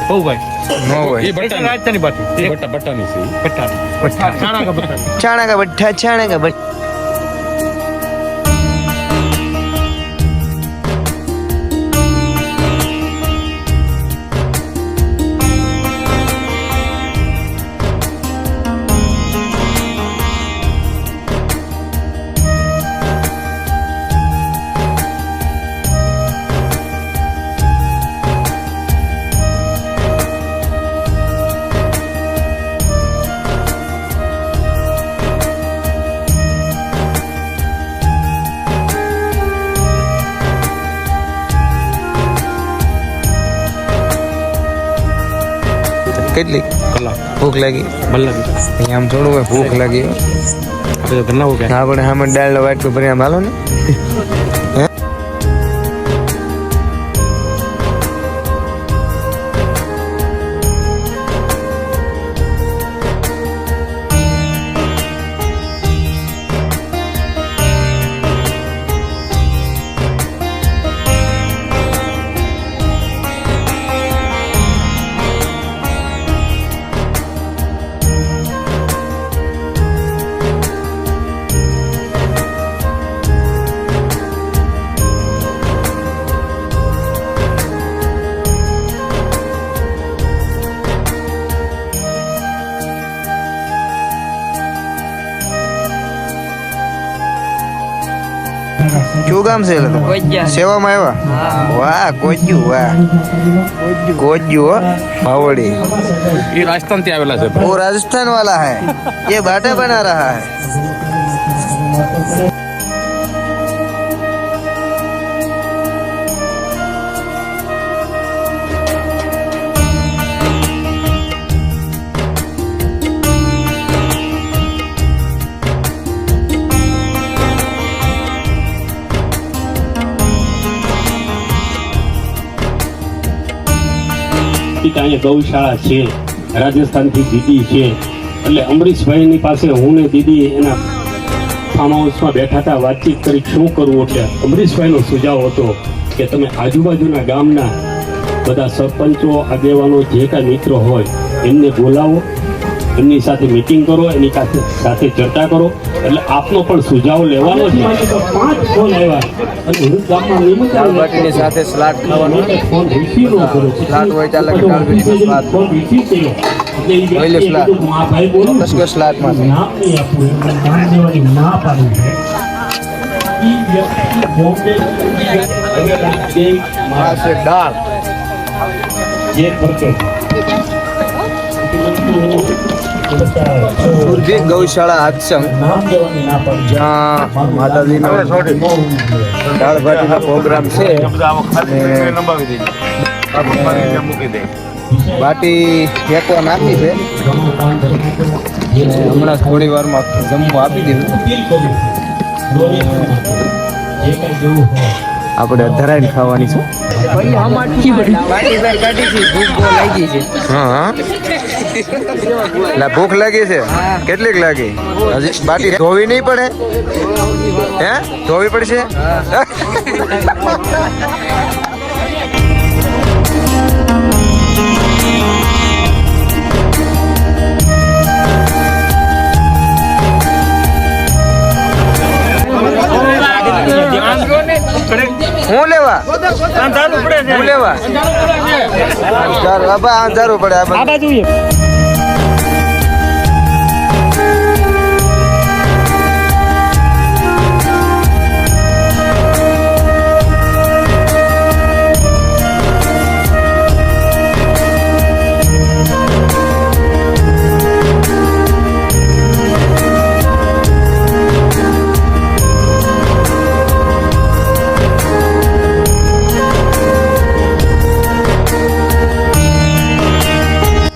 ओ भाई नो भाई ये बट्टा राजस्थानी बाटी ये बट्टा बट्टा नहीं सही बट्टा बट्टा चाणा का बट्टा चाणा का बट्टा चाणा का बट्टा કેટલી કલાક ભૂખ લાગી મલ્લા અહીંયા આમ થોડું હોય ભૂખ લાગી तो गन्ना हो गया આપણે સામે દાળ વાટ પર ભરી આમ હાલો ને શું ગામ છે એટલે તમારું? સેવામાં આવ્યા વાહ કોજ્યું વાહ कोज्जू भावड़ी ये राजस्थान से आवेला है वो राजस्थान वाला है ये बाटा बना रहा है અહીંયા ગૌશાળા છે રાજસ્થાનથી દીદી છે એટલે અમરીશભાઈની પાસે હું ને દીદી એના ફાર્મ હાઉસમાં બેઠા હતા વાતચીત કરી શું કરવું એટલે અમરીશભાઈનો સુઝાવ હતો કે તમે આજુબાજુના ગામના બધા સરપંચો આગેવાનો જે કાંઈ મિત્રો હોય એમને બોલાવો એમની સાથે મીટિંગ કરો એની સાથે ચર્ચા કરો એટલે આપનો પણ સુઝાવ લેવાનો છે 5 ફોન આવ્યા અને હું ગામમાં દાળબાટીની સાથે સલાડ ખાવાનો ફોન રિસીવ ન કરો સલાડ હોય ચાલે કે દાળબાટીનો સ્વાદ ફોન રિસીવ કર્યો ઓઈલે સલાડ ભાઈ બોલો કસકસ સલાડમાં ના નહીં આપવું એમને દાન દેવાની ના પાડવી છે ઈ વ્યક્તિ બોમ્બે આ છે દાળ જે ખર્ચો સુરભી ગૌશાળા હાથસંગ જ્યાં માતાજીનો દાળ ભાટીનો પ્રોગ્રામ છે બાટી ફેંકવા નાખી છે હમણાં થોડી વારમાં જમવા આપી દીધું આપણે ધરાઈને ખાવાની છે હા ભૂખ લાગી છે કેટલીક લાગી હજી બાટી ધોવી નહીં પડે હે ધોવી પડશે હું લેવા હું લેવા અંધારું પડે આ બાજુ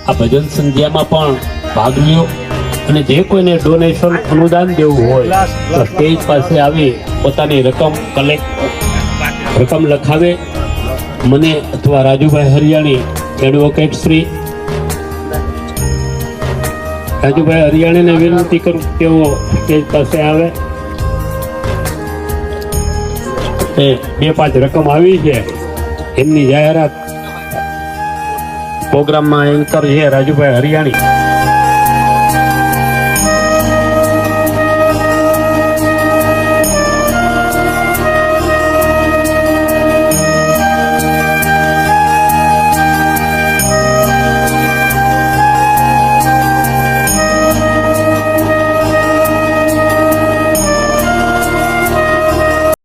આ ભજન સંધ્યામાં પણ ભાગ લ્યો અને જે કોઈને ડોનેશન અનુદાન દેવું હોય તો સ્ટેજ પાસે આવી પોતાની રકમ લખાવે મને અથવા રાજુભાઈ હરિયાણી એડવોકેટ શ્રી રાજુભાઈ હરિયાણીને વિનંતી કરું તેઓ સ્ટેજ પાસે આવે 2-5 રકમ આવી છે એમની જાહેરાત પ્રોગ્રામમાં એન્કર છે રાજુભાઈ હરિયાણી